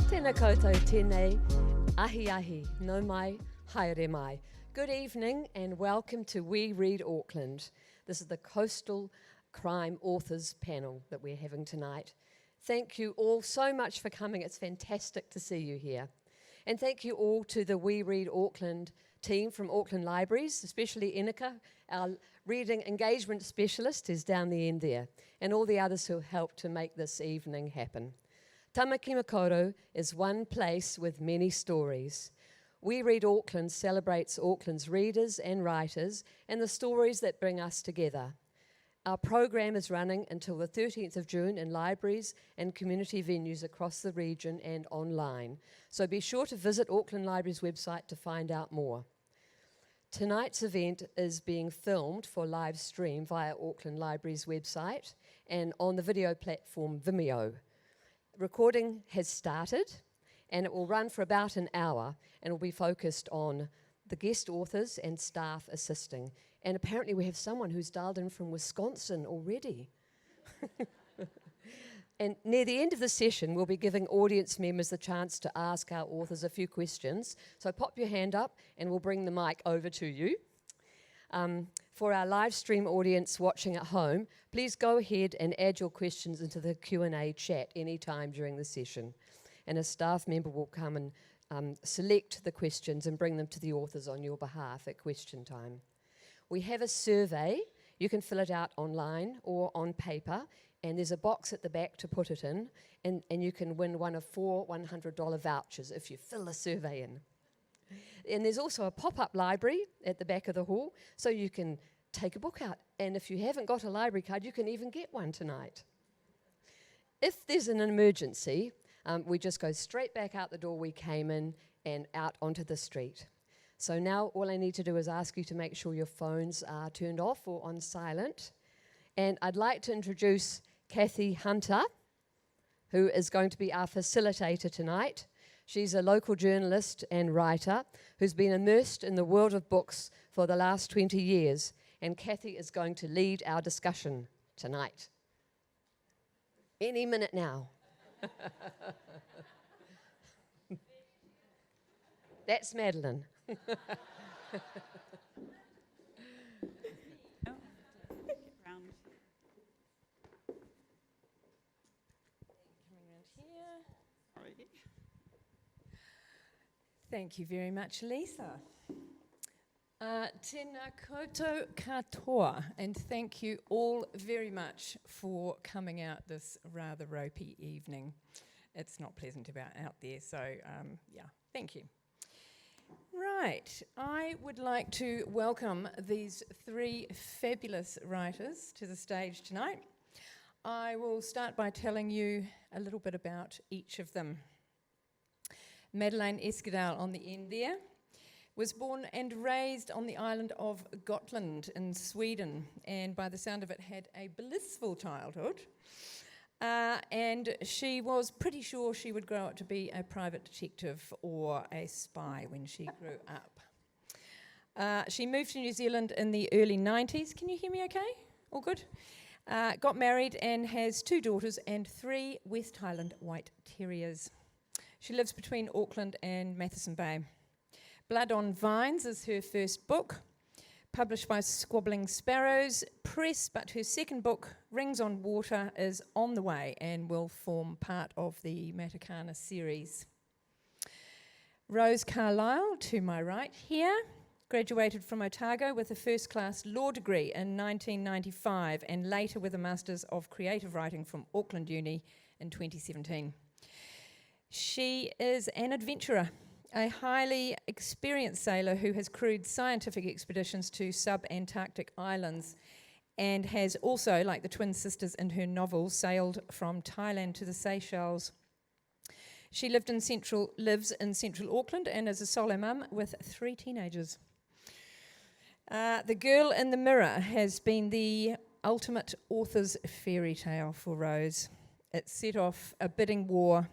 Tēnā koutou tēnei, ahi ahi, no mai, haere mai. Good evening and welcome to We Read Auckland. This is the Coastal Crime Authors panel that we're having tonight. Thank you all so much for coming. It's fantastic to see you here. And thank you all to the We Read Auckland team from Auckland Libraries, especially Inika, our reading engagement specialist, is down the end there, and all the others who helped to make this evening happen. Tamaki Makaurau is one place with many stories. We Read Auckland celebrates Auckland's readers and writers and the stories that bring us together. Our program is running until the 13th of June in libraries and community venues across the region and online. So be sure to visit Auckland Libraries website to find out more. Tonight's event is being filmed for live stream via Auckland Libraries website and on the video platform Vimeo. Recording has started and it will run for about an hour and will be focused on the guest authors and staff assisting. And apparently we have someone who's dialed in from Wisconsin already. And near the end of the session, we'll be giving audience members the chance to ask our authors a few questions. So pop your hand up and we'll bring the mic over to you. For our live stream audience watching at home, please go ahead and add your questions into the Q&A chat anytime during the session. And a staff member will come and select the questions and bring them to the authors on your behalf at question time. We have a survey. You can fill it out online or on paper, and there's a box at the back to put it in, and you can win one of 4 $100 vouchers if you fill the survey in. And there's also a pop-up library at the back of the hall, so you can take a book out. And if you haven't got a library card, you can even get one tonight. If there's an emergency, we just go straight back out the door we came in and out onto the street. So now all I need to do is ask you to make sure your phones are turned off or on silent. And I'd like to introduce Kathy Hunter, who is going to be our facilitator tonight. She's a local journalist and writer who's been immersed in the world of books for the last 20 years. And Kathy is going to lead our discussion tonight. Any minute now. That's Madeleine. Thank you very much, Lisa. Tēnā koutou katoa, and thank you all very much for coming out this rather ropey evening. It's not pleasant about out there, so thank you. Right, I would like to welcome these 3 fabulous writers to the stage tonight. I will start by telling you a little bit about each of them. Madeleine Eskedahl on the end there was born and raised on the island of Gotland in Sweden, and by the sound of it had a blissful childhood. And she was pretty sure she would grow up to be a private detective or a spy when she grew up. She moved to New Zealand in the early 90s. Can you hear me okay? All good? Got married and has 2 daughters and 3 West Highland White Terriers. She lives between Auckland and Matheson Bay. Blood on Vines is her first book, published by Squabbling Sparrows Press, but her second book, Rings on Water, is on the way and will form part of the Matakana series. Rose Carlyle, to my right here, graduated from Otago with a first-class law degree in 1995 and later with a Masters of Creative Writing from Auckland Uni in 2017. She is an adventurer, a highly experienced sailor who has crewed scientific expeditions to sub-Antarctic islands and has also, like the twin sisters in her novel, sailed from Thailand to the Seychelles. She lives in central Auckland and is a solo mum with 3 teenagers. The Girl in the Mirror has been the ultimate author's fairy tale for Rose. It set off a bidding war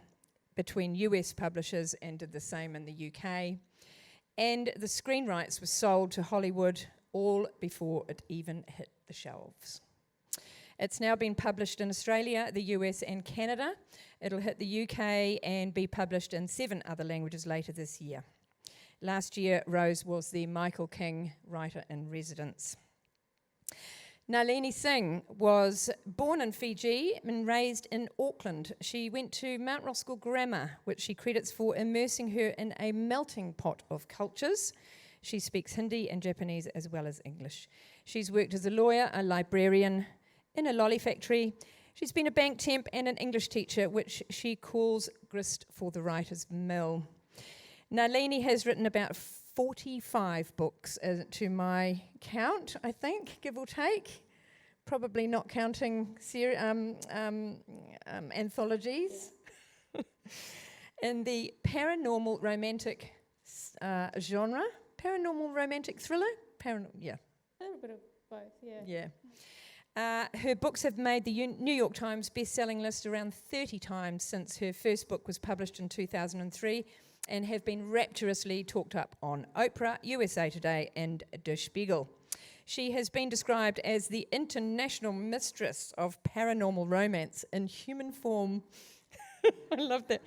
between US publishers and did the same in the UK. And the screen rights were sold to Hollywood all before it even hit the shelves. It's now been published in Australia, the US and Canada. It'll hit the UK and be published in 7 other languages later this year. Last year, Rose was the Michael King Writer-in-Residence. Nalini Singh was born in Fiji and raised in Auckland. She went to Mount Roskill Grammar, which she credits for immersing her in a melting pot of cultures. She speaks Hindi and Japanese as well as English. She's worked as a lawyer, a librarian, in a lolly factory. She's been a bank temp and an English teacher, which she calls grist for the writer's mill. Nalini has written about 45 books, to my count, I think, give or take. Probably not counting anthologies. In the paranormal romantic genre. Paranormal romantic thriller? A little bit of both, yeah. Yeah. Her books have made the New York Times best-selling list around 30 times since her first book was published in 2003, and have been rapturously talked up on Oprah, USA Today, and Der Spiegel. She has been described as the international mistress of paranormal romance in human form. I love that.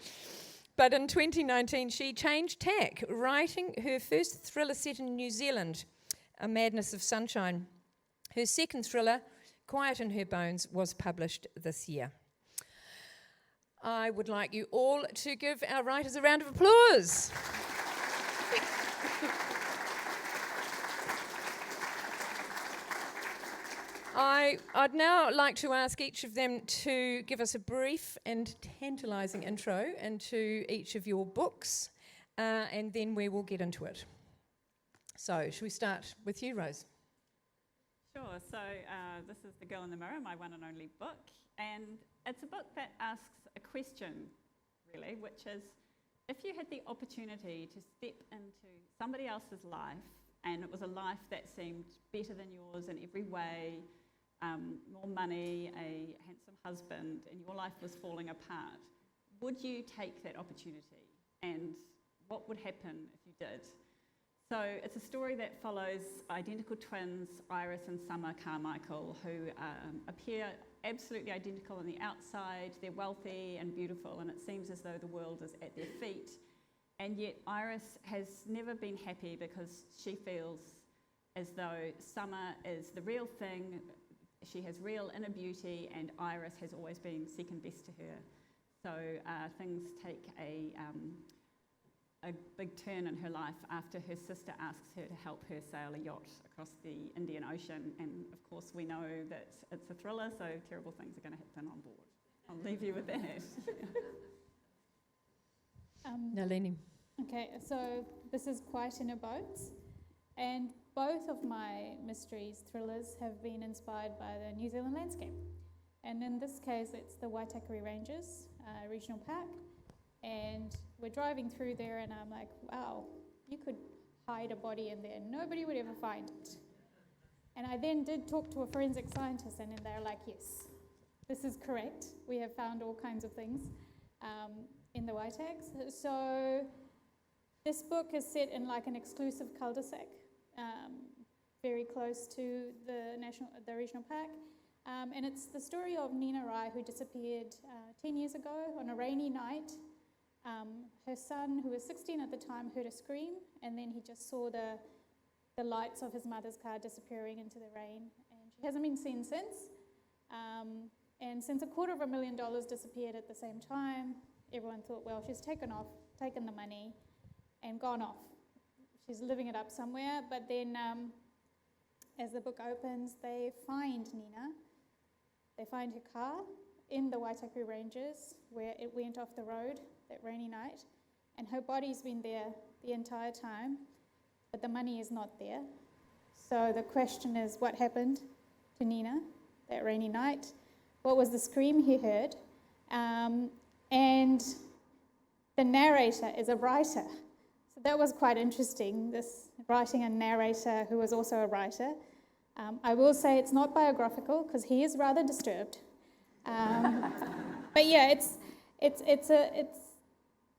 But in 2019, she changed tack, writing her first thriller set in New Zealand, A Madness of Sunshine. Her second thriller, Quiet in Her Bones, was published this year. I would like you all to give our writers a round of applause. I'd now like to ask each of them to give us a brief and tantalising intro into each of your books, and then we will get into it. So, shall we start with you, Rose? Sure. So this is The Girl in the Mirror, my one and only book. And it's a book that asks a question, really, which is, if you had the opportunity to step into somebody else's life, and it was a life that seemed better than yours in every way, more money, a handsome husband, and your life was falling apart, would you take that opportunity? And what would happen if you did? So it's a story that follows identical twins, Iris and Summer Carmichael, who appear absolutely identical on the outside. They're wealthy and beautiful, and it seems as though the world is at their feet. And yet Iris has never been happy because she feels as though Summer is the real thing. She has real inner beauty, and Iris has always been second best to her. So things take a big turn in her life after her sister asks her to help her sail a yacht across the Indian Ocean. And of course we know that it's a thriller, so terrible things are going to happen on board. I'll leave you with that. Nalini. Okay, so this is Quiet in Her Bones, and both of my mysteries, thrillers, have been inspired by the New Zealand landscape. And in this case, it's the Waitakere Ranges Regional Park. And we're driving through there, and I'm like, wow, you could hide a body in there. Nobody would ever find it. And I then did talk to a forensic scientist, and they're like, yes, this is correct. We have found all kinds of things in the Waitaks. So this book is set in like an exclusive cul-de-sac, very close to the regional park. And it's the story of Nina Rai, who disappeared 10 years ago on a rainy night. Her son, who was 16 at the time, heard a scream, and then he just saw the lights of his mother's car disappearing into the rain, and she hasn't been seen since. And since $250,000 disappeared at the same time, everyone thought, well, she's taken the money and gone off. She's living it up somewhere. But then as the book opens, they find Nina. They find her car in the Waitakere Ranges, where it went off the road that rainy night, and her body's been there the entire time, but the money is not there. So the question is, what happened to Nina that rainy night? What was the scream he heard? And the narrator is a writer. So that was quite interesting, this writing a narrator who was also a writer. I will say it's not biographical, because he is rather disturbed. But yeah,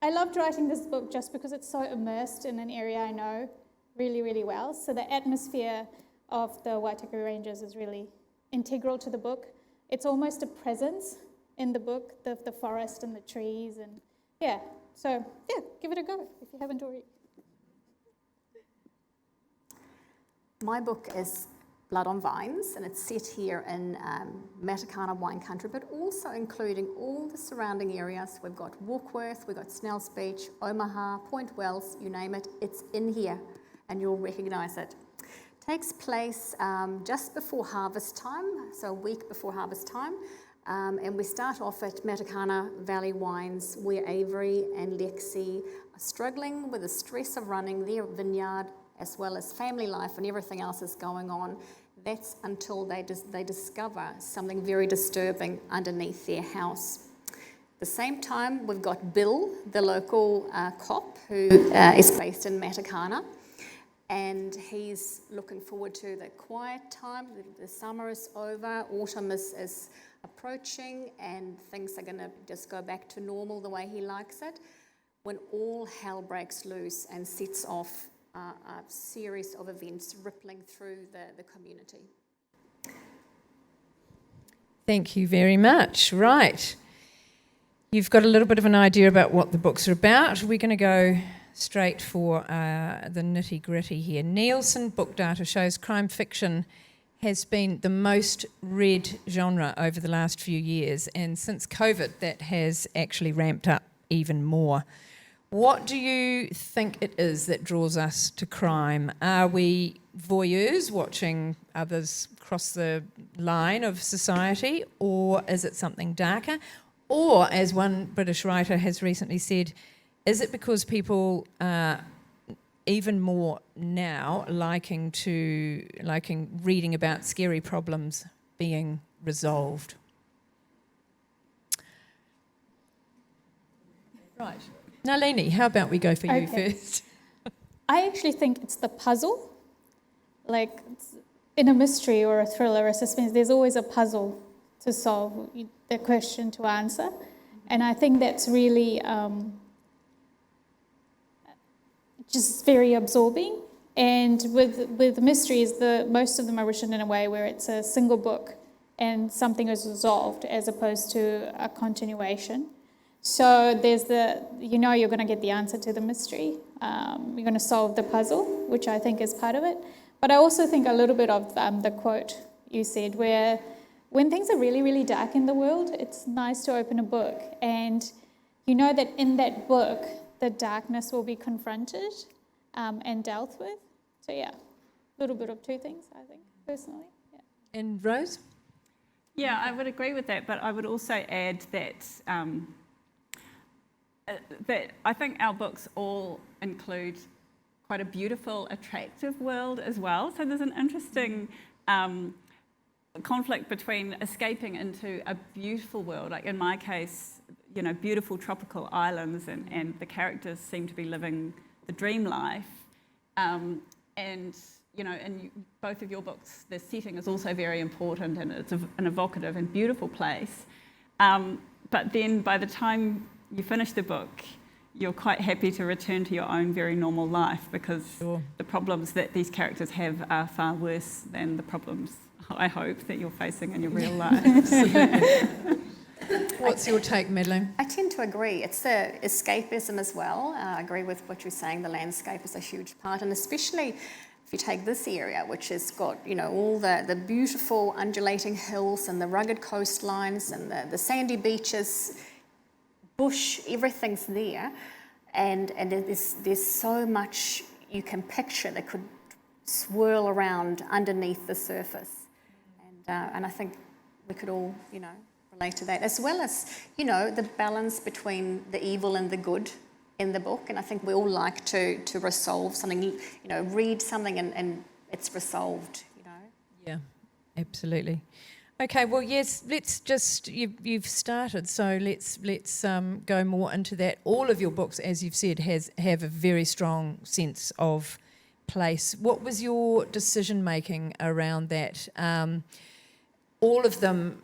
I loved writing this book just because it's so immersed in an area I know really, really well. So the atmosphere of the Waitakere Ranges is really integral to the book. it's almost a presence in the book, the forest and the trees, and yeah. So yeah, give it a go if you haven't already. My book is Blood on Vines, and it's set here in Matakana wine country, but also including all the surrounding areas. We've got Warkworth, we've got Snells Beach, Omaha, Point Wells, you name it, it's in here, and you'll recognise it. Takes place just before harvest time, so a week before harvest time, and we start off at Matakana Valley Wines, where Avery and Lexi are struggling with the stress of running their vineyard, as well as family life and everything else is going on. That's until they discover something very disturbing underneath their house. At the same time, we've got Bill, the local cop, who is based in Matakana, and he's looking forward to the quiet time. The summer is over, autumn is approaching, and things are going to just go back to normal the way he likes it, when all hell breaks loose and sets off a series of events rippling through the community. Thank you very much. Right. You've got a little bit of an idea about what the books are about. We're going to go straight for the nitty-gritty here. Nielsen book data shows crime fiction has been the most read genre over the last few years, and since COVID that has actually ramped up even more. What do you think it is that draws us to crime? Are we voyeurs watching others cross the line of society, or is it something darker? Or, as one British writer has recently said, is it because people are even more now liking reading about scary problems being resolved? Right. Nalini, how about we go for you first? I actually think it's the puzzle. Like, in a mystery or a thriller or a suspense, there's always a puzzle to solve, the question to answer. And I think that's really just very absorbing. And with mysteries, most of them are written in a way where it's a single book and something is resolved as opposed to a continuation. So there's you're going to get the answer to the mystery. You're going to solve the puzzle, which I think is part of it. But I also think a little bit of the quote you said, where when things are really, really dark in the world, it's nice to open a book. And you know that in that book, the darkness will be confronted and dealt with. So yeah, a little bit of two things, I think, personally. Yeah. And Rose? Yeah, I would agree with that, but I would also add that that I think our books all include quite a beautiful, attractive world as well. So there's an interesting conflict between escaping into a beautiful world, like in my case, beautiful tropical islands, and the characters seem to be living the dream life. And in both of your books, the setting is also very important, and it's an evocative and beautiful place. But then by the time you finish the book, you're quite happy to return to your own very normal life, because the problems that these characters have are far worse than the problems, I hope, that you're facing in your real lives. What's your take, Madeleine? I tend to agree. It's the escapism as well. I agree with what you're saying. The landscape is a huge part, and especially if you take this area, which has got, all the beautiful undulating hills and the rugged coastlines and the sandy beaches, bush, everything's there, and there's so much you can picture that could swirl around underneath the surface, and I think we could all, relate to that, as well as, the balance between the evil and the good in the book. And I think we all like to resolve something, read something and it's resolved, Yeah, absolutely. Okay, well, yes, let's just, you've started, so let's go more into that. All of your books, as you've said, have a very strong sense of place. What was your decision-making around that? All of them,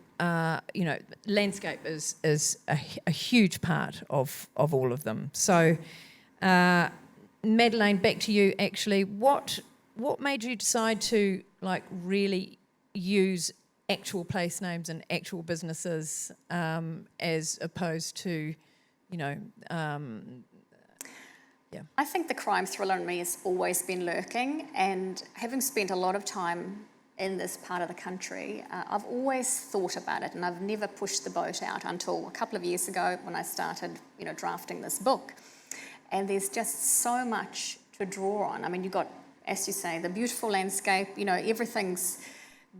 landscape is a huge part of all of them. So, Madeleine, back to you, actually. What made you decide to, really use actual place names and actual businesses, as opposed to, you know, I think the crime thriller in me has always been lurking, and having spent a lot of time in this part of the country, I've always thought about it, and I've never pushed the boat out until a couple of years ago when I started, drafting this book. And there's just so much to draw on. I mean, you've got, as you say, the beautiful landscape, everything's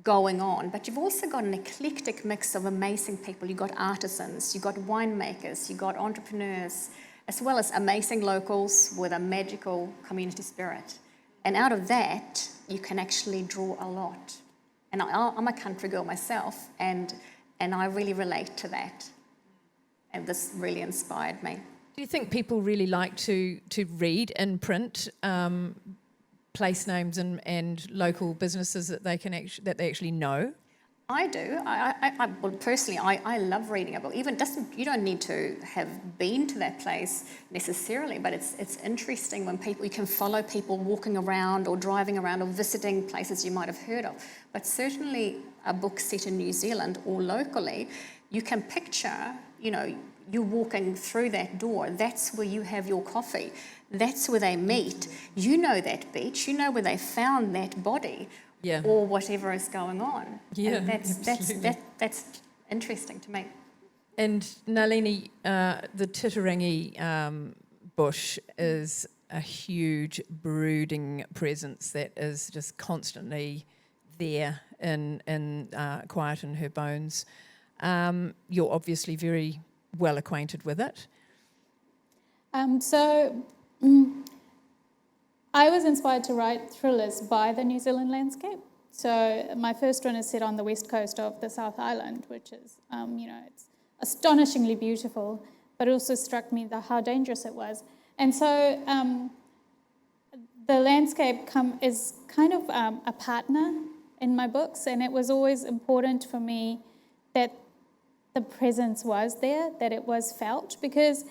going on, but you've also got an eclectic mix of amazing people. You've got artisans, you've got winemakers, you've got entrepreneurs, as well as amazing locals with a magical community spirit. And out of that, you can actually draw a lot. And I'm a country girl myself, and I really relate to that. And this really inspired me. Do you think people really like to read in print place names and local businesses that they actually know? I do. Well, personally, I love reading a book. You don't need to have been to that place necessarily, but it's interesting when you can follow people walking around or driving around or visiting places you might have heard of. But certainly a book set in New Zealand or locally, you can picture, you're walking through that door. That's where you have your coffee. That's where they meet. You know that beach. You know where they found that body. Yeah. Or whatever is going on. Yeah, and absolutely. that's interesting to me. And Nalini, the Titirangi bush is a huge brooding presence that is just constantly there in quiet in her bones. You're obviously very well acquainted with it. I was inspired to write thrillers by the New Zealand landscape. So my first one is set on the west coast of the South Island, which is, it's astonishingly beautiful, but it also struck me how dangerous it was. And so the landscape is kind of a partner in my books, and it was always important for me that the presence was there, that it was felt, because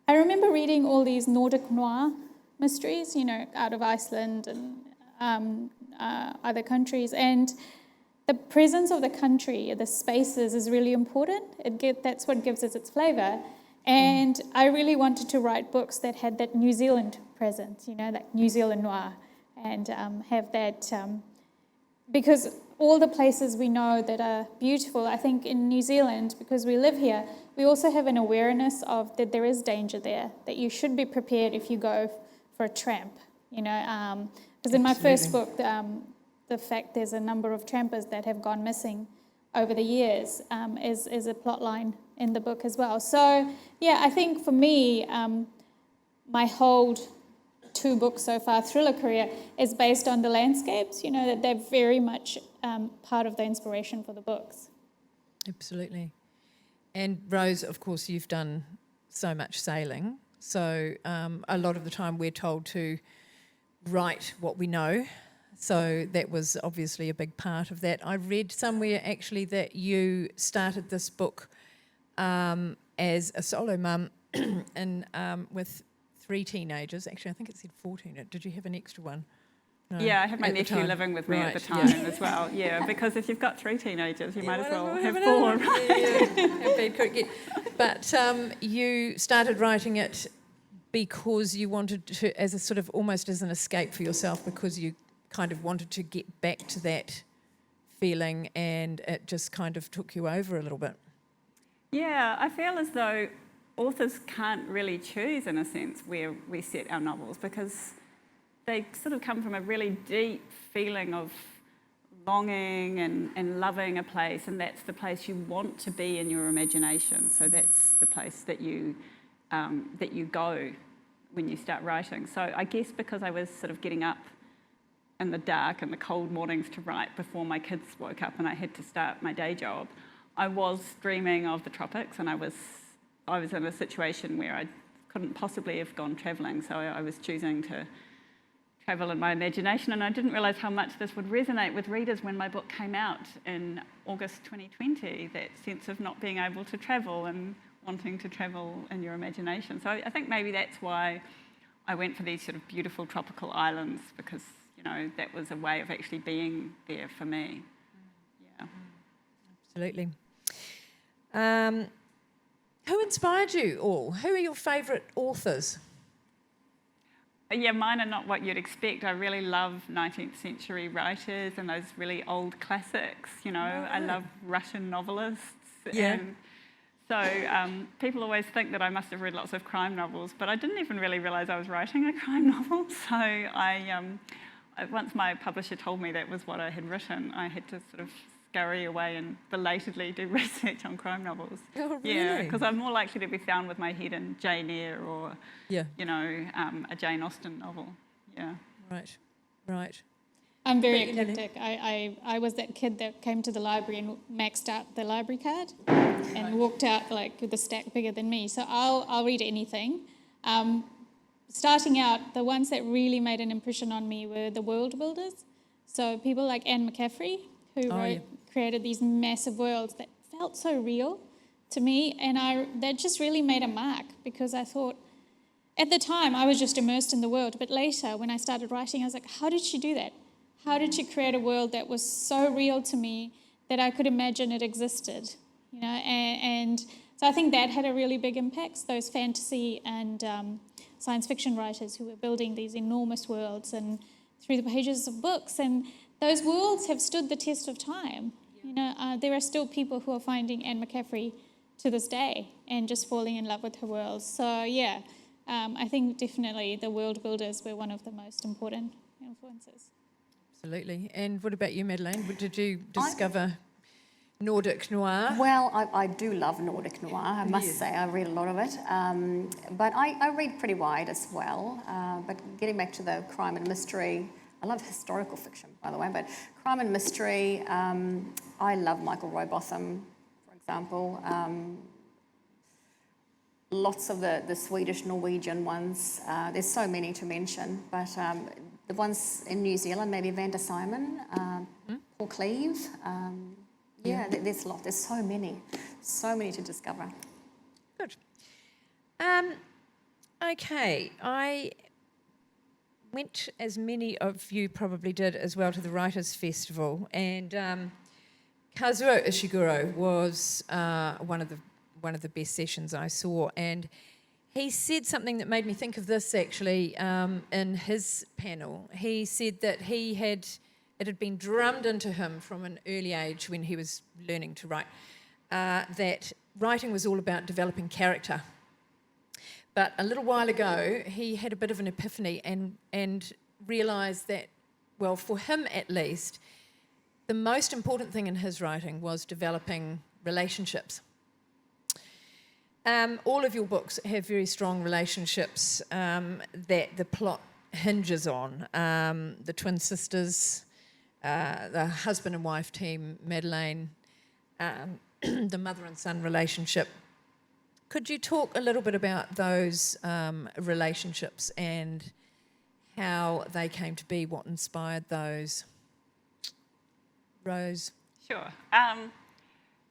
I remember reading all these Nordic noir mysteries, out of Iceland and other countries, and the presence of the country, the spaces, is really important. That's what gives it its flavour. And I really wanted to write books that had that New Zealand presence, that New Zealand noir, and have that, because all the places we know that are beautiful, I think in New Zealand, because we live here, we also have an awareness of that there is danger there, that you should be prepared if you go for a tramp, because in my first book, the fact there's a number of trampers that have gone missing over the years is a plot line in the book as well. So, yeah, I think for me, my whole 2 books so far, thriller career, is based on the landscapes, that they're very much part of the inspiration for the books. Absolutely. And Rose, of course, you've done so much sailing. So a lot of the time we're told to write what we know. So that was obviously a big part of that. I read somewhere actually that you started this book as a solo mum and with 3 teenagers. Actually, I think it said 14. Did you have an extra one? No, yeah, I had my nephew living with me at the time as well. Yeah, because if you've got 3 teenagers, you might as well have 4. But you started writing it because you wanted to, as a sort of almost as an escape for yourself, because you kind of wanted to get back to that feeling, and it just kind of took you over a little bit. Yeah, I feel as though authors can't really choose, in a sense, where we set our novels, because they sort of come from a really deep feeling of longing and loving a place, and that's the place you want to be in your imagination. So that's the place that you go when you start writing. So I guess because I was sort of getting up in the dark and the cold mornings to write before my kids woke up and I had to start my day job, I was dreaming of the tropics, and I was in a situation where I couldn't possibly have gone travelling, so I was choosing to travel in my imagination, and I didn't realise how much this would resonate with readers when my book came out in August 2020, that sense of not being able to travel and wanting to travel in your imagination. So I think maybe that's why I went for these sort of beautiful tropical islands, because, that was a way of actually being there for me. Yeah. Absolutely. Who inspired you all? Who are your favourite authors? Yeah, mine are not what you'd expect. I really love 19th century writers and those really old classics, you know. I love Russian novelists. Yeah. And so people always think that I must have read lots of crime novels, but I didn't even really realise I was writing a crime novel. So once my publisher told me that was what I had written, I had to sort of scurry away and belatedly do research on crime novels. Oh, really? Yeah, because I'm more likely to be found with my head in Jane Eyre or, you know, a Jane Austen novel. Yeah. Right. I'm very Thank you, Nalini. eclectic. I was that kid that came to the library and maxed out the library card and walked out like with a stack bigger than me. So I'll read anything. Starting out, the ones that really made an impression on me were the world builders. So people like Anne McCaffrey, who created these massive worlds that felt so real to me, and that just really made a mark, because I thought, at the time, I was just immersed in the world, but later, when I started writing, I was like, how did she do that? How did she create a world that was so real to me that I could imagine it existed? You know, and so I think that had a really big impact, those fantasy and science fiction writers who were building these enormous worlds and through the pages of books, and those worlds have stood the test of time. You know, there are still people who are finding Anne McCaffrey to this day and just falling in love with her worlds. So yeah, I think definitely the world builders were one of the most important influences. Absolutely. And what about you, Madeleine? Did you discover Nordic noir? Well, I do love Nordic noir, I must say. I read a lot of it. But I read pretty wide as well. But getting back to the crime and mystery, I love historical fiction, by the way, but crime and mystery, I love Michael Robotham, for example. Lots of the Swedish, Norwegian ones. There's so many to mention, but the ones in New Zealand, maybe Vanda Simon, Paul Cleave. There's a lot. There's so many to discover. Good. Okay, I went, as many of you probably did as well, to the Writers' Festival, and Kazuo Ishiguro was one of the best sessions I saw, and he said something that made me think of this actually in his panel. He said that it had been drummed into him from an early age when he was learning to write, that writing was all about developing character. But a little while ago, he had a bit of an epiphany and realised that, well, for him at least, the most important thing in his writing was developing relationships. All of your books have very strong relationships that the plot hinges on. The twin sisters, the husband and wife team, Madeleine, the mother and son relationship. Could you talk a little bit about those relationships and how they came to be, what inspired those? Rose? Sure.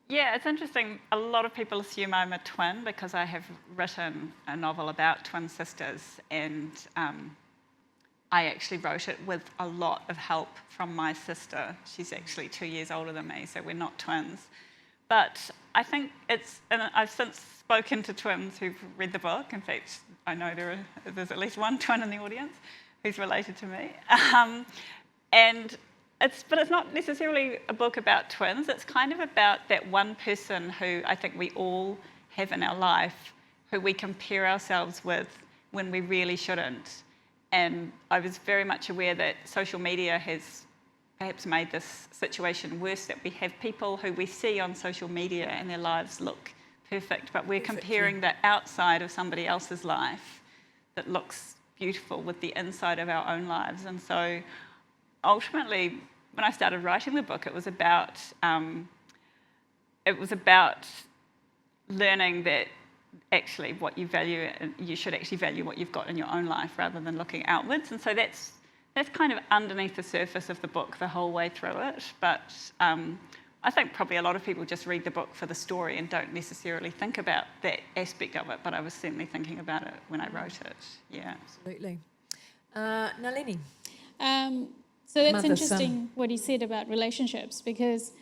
Yeah, it's interesting. A lot of people assume I'm a twin because I have written a novel about twin sisters, and I actually wrote it with a lot of help from my sister. She's actually 2 years older than me, so we're not twins. But I think and I've since spoken to twins who've read the book. In fact, I know there's at least one twin in the audience who's related to me. But it's not necessarily a book about twins. It's kind of about that one person who I think we all have in our life, who we compare ourselves with when we really shouldn't. And I was very much aware that social media has perhaps made this situation worse, that we have people who we see on social media and their lives look perfect, but we're comparing the outside of somebody else's life that looks beautiful with the inside of our own lives. And so ultimately, when I started writing the book, it was about learning that actually what you value, you should actually value what you've got in your own life rather than looking outwards. And so that's kind of underneath the surface of the book the whole way through it. But I think probably a lot of people just read the book for the story and don't necessarily think about that aspect of it. But I was certainly thinking about it when I wrote it. Yeah, absolutely. Nalini. So that's interesting what he said about relationships, because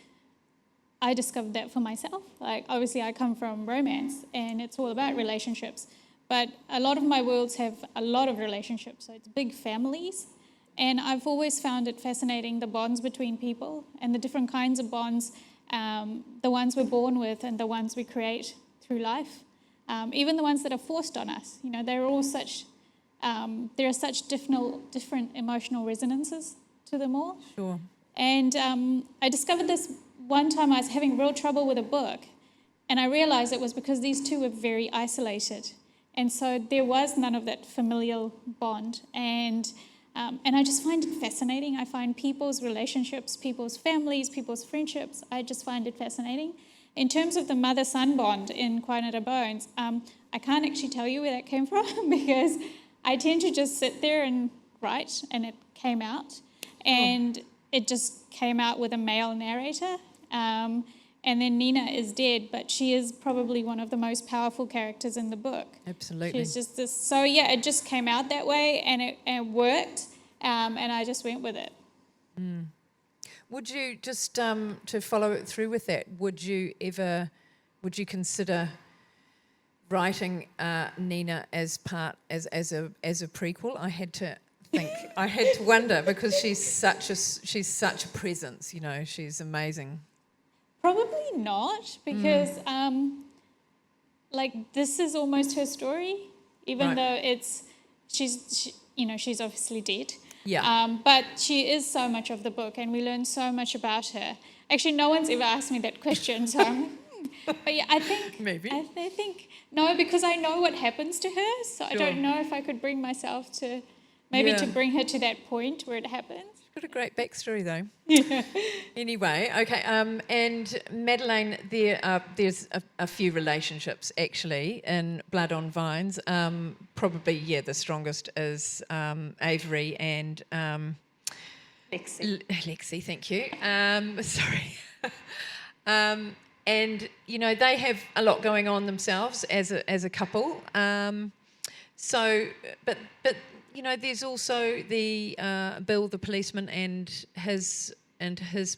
I discovered that for myself. Like, obviously, I come from romance, and it's all about relationships. But a lot of my worlds have a lot of relationships, so it's big families. And I've always found it fascinating, the bonds between people and the different kinds of bonds, the ones we're born with and the ones we create through life. Even the ones that are forced on us. You know, they're all such, there are such different emotional resonances to them all. Sure. And I discovered this one time. I was having real trouble with a book, and I realized it was because these two were very isolated. And so there was none of that familial bond. And I just find it fascinating. I find people's relationships, people's families, people's friendships, I just find it fascinating. In terms of the mother-son bond in Kwainara Bones, I can't actually tell you where that came from because I tend to just sit there and write, and it came out. And it just came out with a male narrator. And then Nina is dead, but she is probably one of the most powerful characters in the book. Absolutely. She's just this. So yeah, it just came out that way, and it worked, and I just went with it. Mm. Would you just to follow it through with that? Would you consider writing Nina as a prequel? I had to wonder because she's such a presence. You know, she's amazing. Probably not, because this is almost her story, even though she's obviously dead. Yeah. But she is so much of the book, and we learn so much about her. Actually, no one's ever asked me that question, so but yeah, I think maybe. I think no, because I know what happens to her, so Sure. I don't know if I could bring myself to to bring her to that point where it happens. Got a great backstory though. Yeah. Anyway, okay. And Madeleine, there's a few relationships actually in Blood on Vines. Probably, the strongest is Avery and Lexi. Thank you. Sorry. And you know they have a lot going on themselves as a couple. So, but. You know, there's also the Bill, the policeman, and his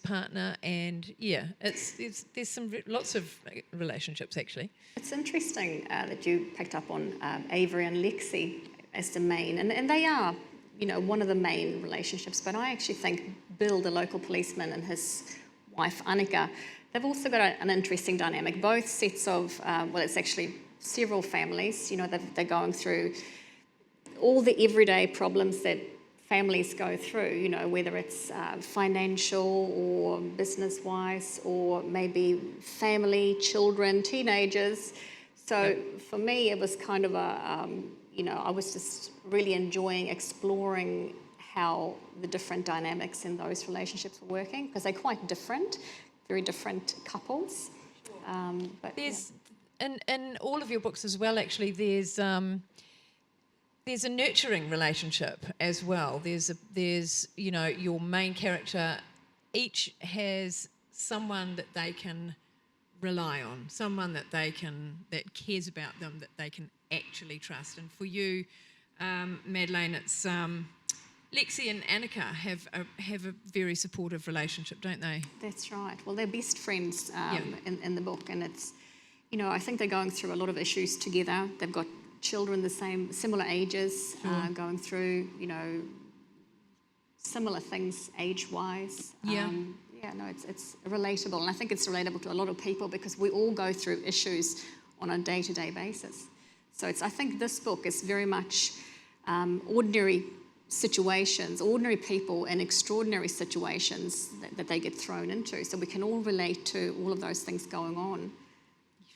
partner, and there's lots of relationships actually. It's interesting that you picked up on Avery and Lexi as the main, and they are, you know, one of the main relationships. But I actually think Bill, the local policeman, and his wife Annika, they've also got an interesting dynamic. Both sets of it's actually several families. You know, they're going through all the everyday problems that families go through, you know, whether it's financial or business-wise or maybe family, children, teenagers. So for me, it was kind of I was just really enjoying exploring how the different dynamics in those relationships were working, because they're quite different, very different couples. But there's, in all of your books as well, actually, there's a nurturing relationship as well. There's you know, your main character each has someone that they can rely on, someone that cares about them, that they can actually trust. And for you, Madeleine, it's Lexi and Annika have a very supportive relationship, don't they? That's right. Well, they're best friends in the book, and it's, you know, I think they're going through a lot of issues together. They've got children similar ages, going through, you know, similar things age-wise. It's relatable, and I think it's relatable to a lot of people because we all go through issues on a day-to-day basis. So I think this book is very much ordinary situations, ordinary people in extraordinary situations that they get thrown into. So we can all relate to all of those things going on,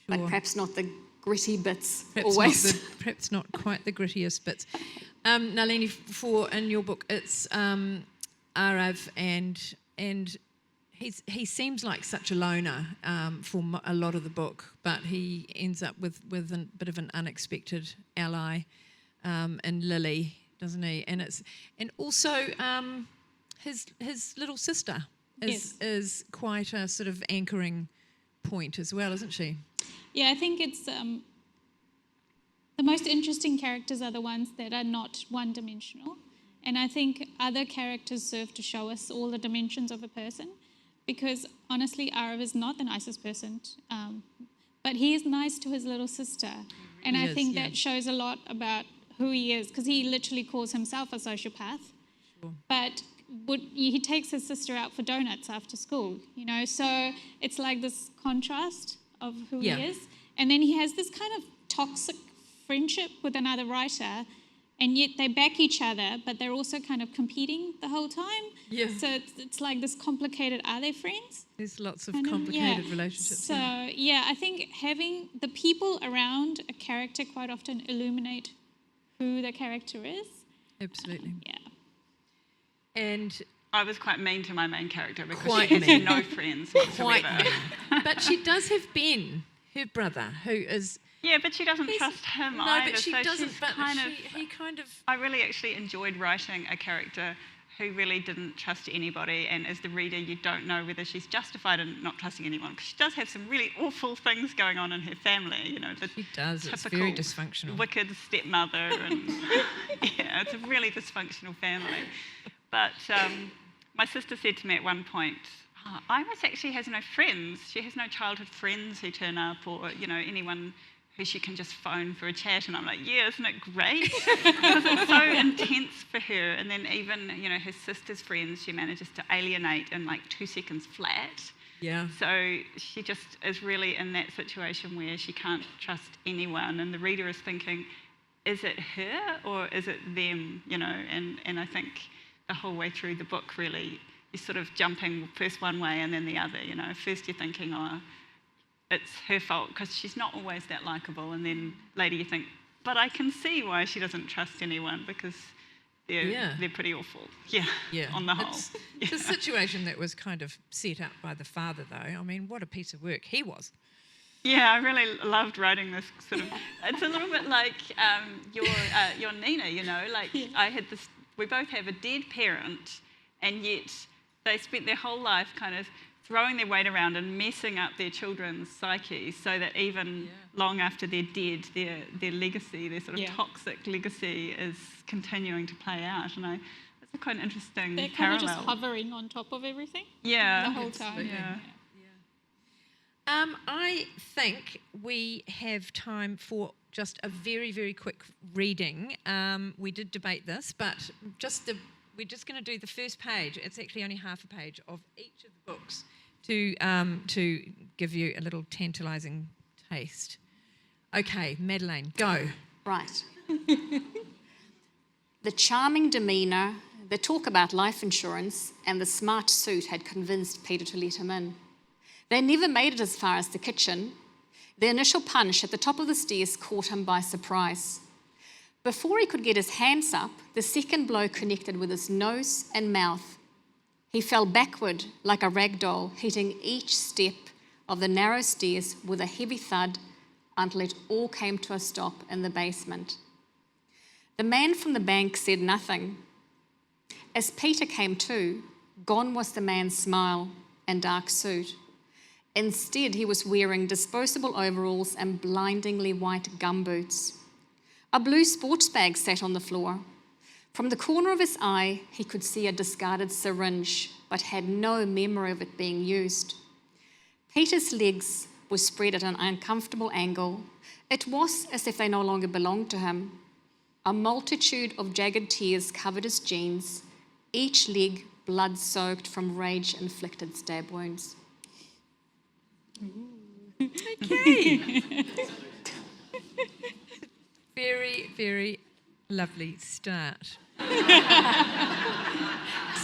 but perhaps not the gritty bits always. Perhaps not quite the grittiest bits. Nalini, in your book, it's Arav, and he seems like such a loner for a lot of the book, but he ends up with a bit of an unexpected ally in Lily, doesn't he? And also his little sister is quite a sort of anchoring point as well, isn't she? Yeah, I think it's the most interesting characters are the ones that are not one-dimensional, and I think other characters serve to show us all the dimensions of a person, because honestly, Arav is not the nicest person, but he is nice to his little sister. And I think that shows a lot about who he is, because he literally calls himself a sociopath. Sure. But he takes his sister out for donuts after school, you know, so it's like this contrast of who he is. And then he has this kind of toxic friendship with another writer, and yet they back each other, but they're also kind of competing the whole time. Yeah. So it's like this complicated, are they friends? There's lots of Kind of, complicated relationships. So, I think having the people around a character quite often illuminate who the character is. Absolutely. Yeah. And I was quite mean to my main character because Quite she has mean. no friends quite whatsoever. mean. But she does have Ben, her brother, who is... Yeah, but she doesn't trust him No, either. but she so doesn't, she's but kind of, he kind of... I really actually enjoyed writing a character who really didn't trust anybody, and as the reader you don't know whether she's justified in not trusting anyone, because she does have some really awful things going on in her family, you know. She does, it's typical very dysfunctional. wicked stepmother, and yeah, it's a really dysfunctional family. But my sister said to me at one point, Iris actually has no friends. She has no childhood friends who turn up, or, you know, anyone who she can just phone for a chat. And I'm like, yeah, isn't it great? Because it's so intense for her. And then even, you know, her sister's friends, she manages to alienate in like 2 seconds flat. Yeah. So she just is really in that situation where she can't trust anyone. And the reader is thinking, is it her or is it them? You know, and I think the whole way through the book, really, you're sort of jumping first one way and then the other. You know, first you're thinking, oh, it's her fault because she's not always that likeable, and then later you think, but I can see why she doesn't trust anyone, because they're pretty awful. Yeah. On the whole. It's a situation that was kind of set up by the father, though. I mean, what a piece of work he was. Yeah, I really loved writing this sort of. It's a little bit like your Nina, you know, like I had this. We both have a dead parent, and yet they spent their whole life kind of throwing their weight around and messing up their children's psyches, so that even long after they're dead, their legacy, their sort of toxic legacy, is continuing to play out. And it's a quite interesting They're parallel. kind of just hovering on top of everything. Yeah, the whole time. Yeah. I think we have time for just a very, very quick reading. We did debate this, but we're just going to do the first page. It's actually only half a page of each of the books to give you a little tantalising taste. Okay, Madeleine, go. Right. The charming demeanour, the talk about life insurance, and the smart suit had convinced Peter to let him in. They never made it as far as the kitchen. The initial punch at the top of the stairs caught him by surprise. Before he could get his hands up, the second blow connected with his nose and mouth. He fell backward like a rag doll, hitting each step of the narrow stairs with a heavy thud until it all came to a stop in the basement. The man from the bank said nothing. As Peter came to, gone was the man's smile and dark suit. Instead, he was wearing disposable overalls and blindingly white gumboots. A blue sports bag sat on the floor. From the corner of his eye, he could see a discarded syringe, but had no memory of it being used. Peter's legs were spread at an uncomfortable angle. It was as if they no longer belonged to him. A multitude of jagged tears covered his jeans, each leg blood-soaked from rage-inflicted stab wounds. Okay. Very, very lovely start.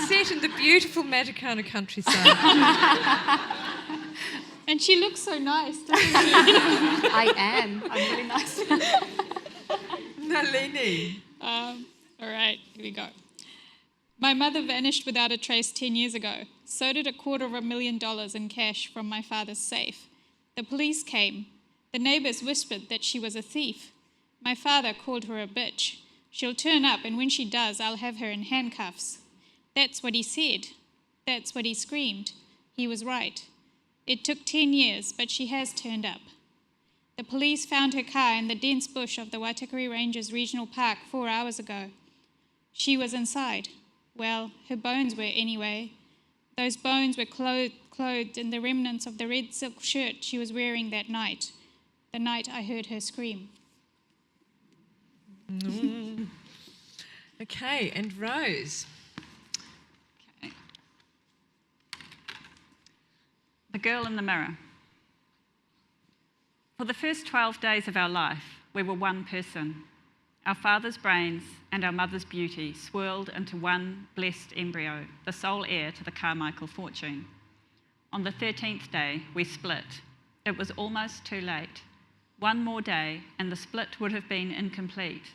Set in the beautiful Madeleine countryside. And she looks so nice, doesn't she? I am. I'm really nice. Nalini. All right, here we go. My mother vanished without a trace 10 years ago. So did $250,000 in cash from my father's safe. The police came. The neighbours whispered that she was a thief. My father called her a bitch. She'll turn up, and when she does, I'll have her in handcuffs. That's what he said. That's what he screamed. He was right. It took 10 years, but she has turned up. The police found her car in the dense bush of the Waitakere Ranges Regional Park 4 hours ago. She was inside. Well, her bones were anyway. Those bones were clothed in the remnants of the red silk shirt she was wearing that night, the night I heard her scream. Okay, and Rose. Okay. The Girl in the Mirror. For the first 12 days of our life, we were one person. Our father's brains and our mother's beauty swirled into one blessed embryo, the sole heir to the Carmichael fortune. On the 13th day, we split. It was almost too late. One more day and the split would have been incomplete.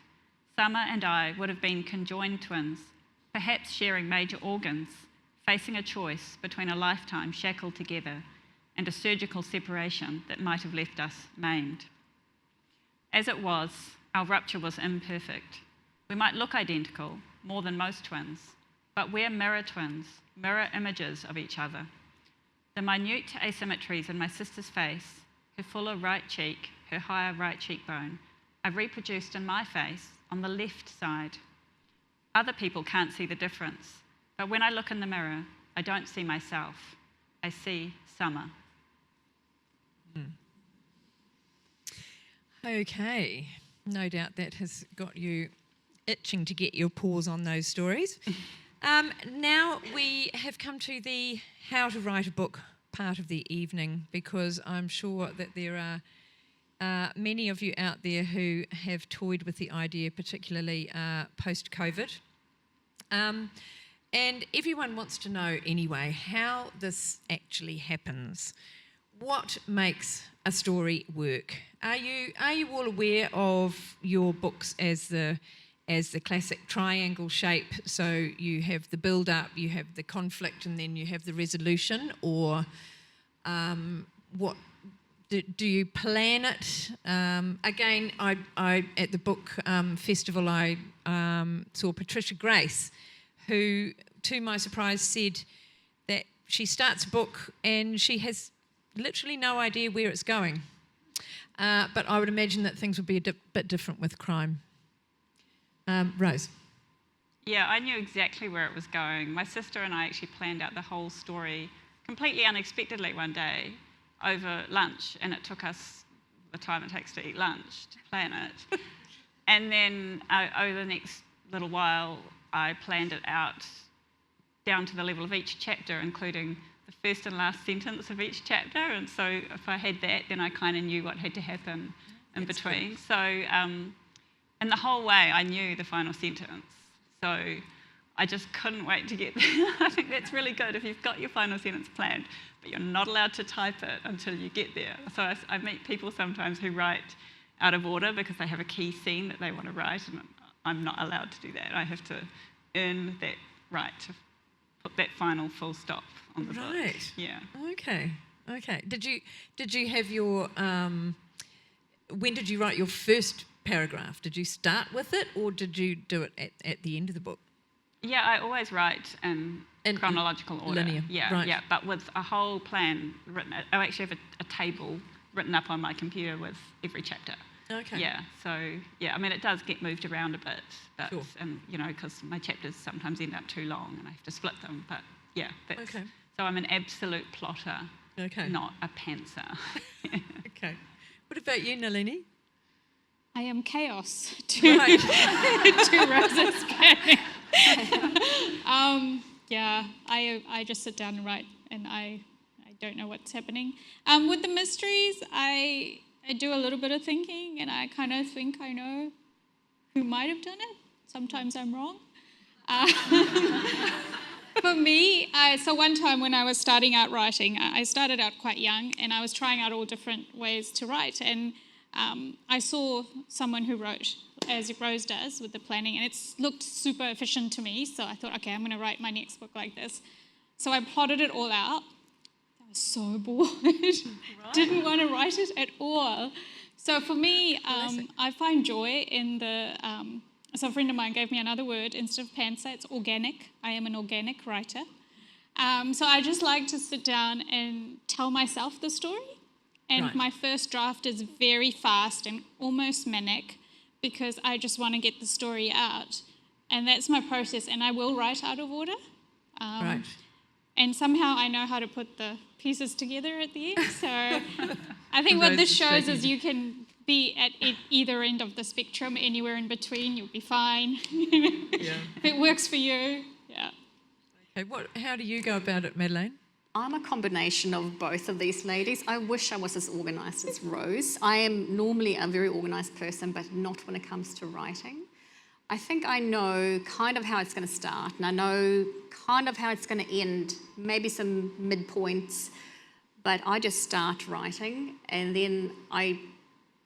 Summer and I would have been conjoined twins, perhaps sharing major organs, facing a choice between a lifetime shackled together and a surgical separation that might have left us maimed. As it was, our rupture was imperfect. We might look identical, more than most twins, but we're mirror twins, mirror images of each other. The minute asymmetries in my sister's face, her fuller right cheek, her higher right cheekbone, I've reproduced in my face on the left side. Other people can't see the difference, but when I look in the mirror, I don't see myself. I see Summer. Okay, no doubt that has got you itching to get your paws on those stories. Now we have come to the how to write a book part of the evening, because I'm sure that there are many of you out there who have toyed with the idea, particularly post-COVID. And everyone wants to know anyway how this actually happens. What makes a story work? Are you all aware of your books as the classic triangle shape? So you have the build-up, you have the conflict, and then you have the resolution, or what? Do you plan it? Again, I at the book festival, I saw Patricia Grace, who, to my surprise, said that she starts a book and she has literally no idea where it's going. But I would imagine that things would be a bit different with crime. Rose? Yeah, I knew exactly where it was going. My sister and I actually planned out the whole story completely unexpectedly one day over lunch, and it took us the time it takes to eat lunch to plan it. And then over the next little while, I planned it out down to the level of each chapter, including the first and last sentence of each chapter. And so if I had that, then I kind of knew what had to happen in between. Good. So, and the whole way I knew the final sentence. So I just couldn't wait to get there. I think that's really good if you've got your final sentence planned, but you're not allowed to type it until you get there. So I meet people sometimes who write out of order because they have a key scene that they want to write, and I'm not allowed to do that. I have to earn that right to put that final full stop on the book. Right. Yeah. Okay. Did you have your when did you write your first paragraph? Did you start with it, or did you do it at the end of the book? Yeah, I always write in chronological order. Linear. Yeah, right. Yeah, but with a whole plan written. I actually have a table written up on my computer with every chapter. Okay. Yeah, so, yeah, I mean, it does get moved around a bit, but, sure. And, you know, because my chapters sometimes end up too long and I have to split them, but, yeah. That's, okay. So I'm an absolute plotter, not a pantser. Okay. What about you, Nalini? I am chaos to Rose's planning. Yeah, I just sit down and write, and I don't know what's happening. With the mysteries, I do a little bit of thinking, and I kind of think I know who might have done it. Sometimes I'm wrong. For me, so one time when I was starting out writing, I started out quite young, and I was trying out all different ways to write, and I saw someone who wrote as Rose does with the planning, and it looked super efficient to me, so I thought, okay, I'm going to write my next book like this. So I plotted it all out. I was so bored. Right. Didn't want to write it at all. So for me, I find joy in the... so a friend of mine gave me another word instead of pantser. It's organic. I am an organic writer. So I just like to sit down and tell myself the story. And my first draft is very fast and almost manic because I just want to get the story out. And that's my process. And I will write out of order. and somehow I know how to put the pieces together at the end. So I think what this shows is you can be at either end of the spectrum, anywhere in between, you'll be fine. If it works for you, yeah. Okay, how do you go about it, Madeleine? I'm a combination of both of these ladies. I wish I was as organised as Rose. I am normally a very organised person, but not when it comes to writing. I think I know kind of how it's going to start, and I know kind of how it's going to end, maybe some midpoints, but I just start writing, and then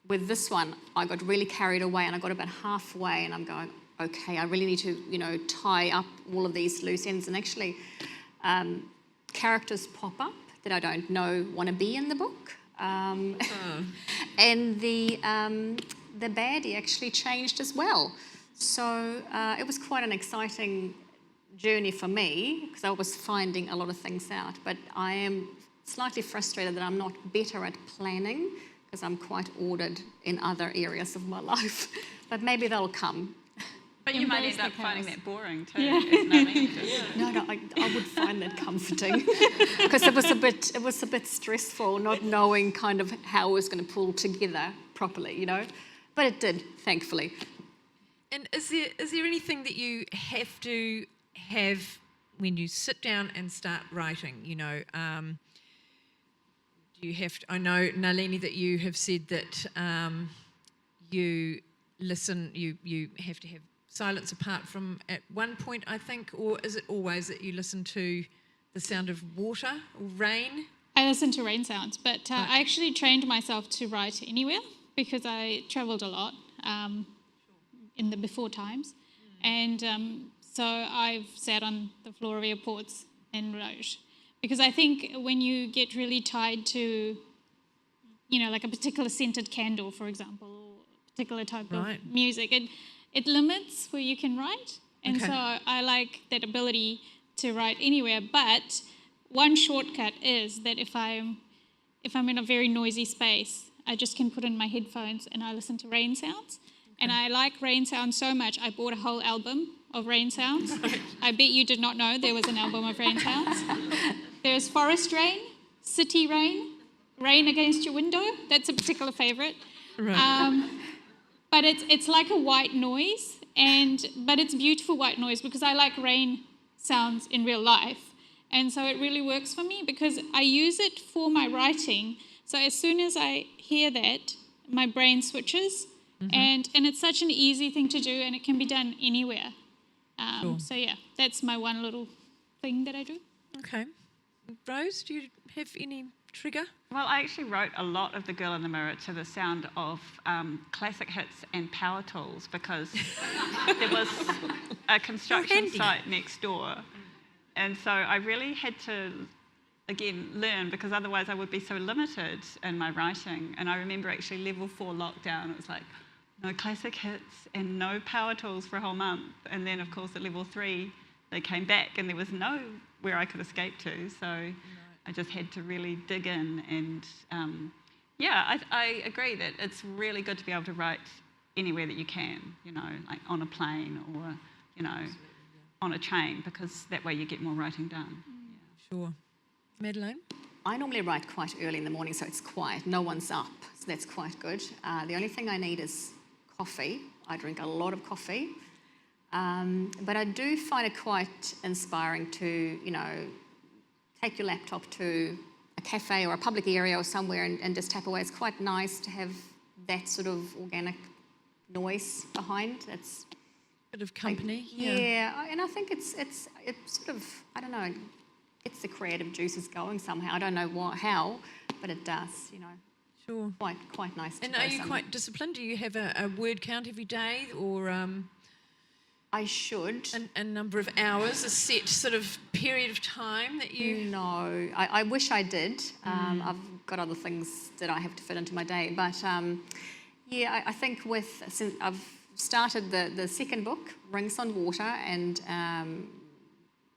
with this one, I got really carried away, and I got about halfway, and I'm going, okay, I really need to, tie up all of these loose ends, and actually characters pop up that I don't know want to be in the book. And the baddie actually changed as well. So it was quite an exciting journey for me because I was finding a lot of things out. But I am slightly frustrated that I'm not better at planning because I'm quite ordered in other areas of my life. But maybe they'll come. But you might end up finding that boring too. Yeah. As Nalini did. No, I would find that comforting because it was a bit stressful not knowing kind of how it was going to pull together properly, But it did, thankfully. And is there anything that you have to have when you sit down and start writing? Do you have to? I know, Nalini, that you have said that you listen. You have to have silence apart from at one point, I think, or is it always that you listen to the sound of water or rain? I listen to rain sounds, but I actually trained myself to write anywhere because I travelled a lot in the before times. And so I've sat on the floor of airports and wrote. Because I think when you get really tied to, like a particular scented candle, for example, or a particular type of music, it limits where you can write. And so I like that ability to write anywhere. But one shortcut is that if I'm in a very noisy space, I just can put in my headphones and I listen to rain sounds. And I like rain sounds so much, I bought a whole album of rain sounds. I bet you did not know there was an album of rain sounds. There's forest rain, city rain, rain against your window. That's a particular favourite. Right. But it's like a white noise, but it's beautiful white noise because I like rain sounds in real life. And so it really works for me because I use it for my writing. So as soon as I hear that, my brain switches. And it's such an easy thing to do, and it can be done anywhere. Sure. So yeah, that's my one little thing that I do. Okay. Rose, do you have any trigger? Well, I actually wrote a lot of The Girl in the Mirror to the sound of classic hits and power tools because there was a construction site next door. And so I really had to, again, learn because otherwise I would be so limited in my writing. And I remember actually level 4 lockdown, it was like, no classic hits and no power tools for a whole month. And then, of course, at level 3, they came back and there was nowhere I could escape to. So I just had to really dig in. And I agree that it's really good to be able to write anywhere that you can, like on a plane or, on a train, because that way you get more writing done. Yeah. Sure. Madeleine? I normally write quite early in the morning, so it's quiet. No one's up, so that's quite good. The only thing I need is coffee. I drink a lot of coffee. But I do find it quite inspiring to, take your laptop to a cafe or a public area or somewhere and just tap away. It's quite nice to have that sort of organic noise behind. It's bit of company. Yeah, and I think it's sort of, I don't know, gets the creative juices going somehow. I don't know how, but it does, Sure. Quite nice. And are you quite disciplined? Do you have a word count every day, or I should. A number of hours, a set sort of period of time that you... No, I wish I did. I've got other things that I have to fit into my day. But I think since I've started the second book, Rings on Water, and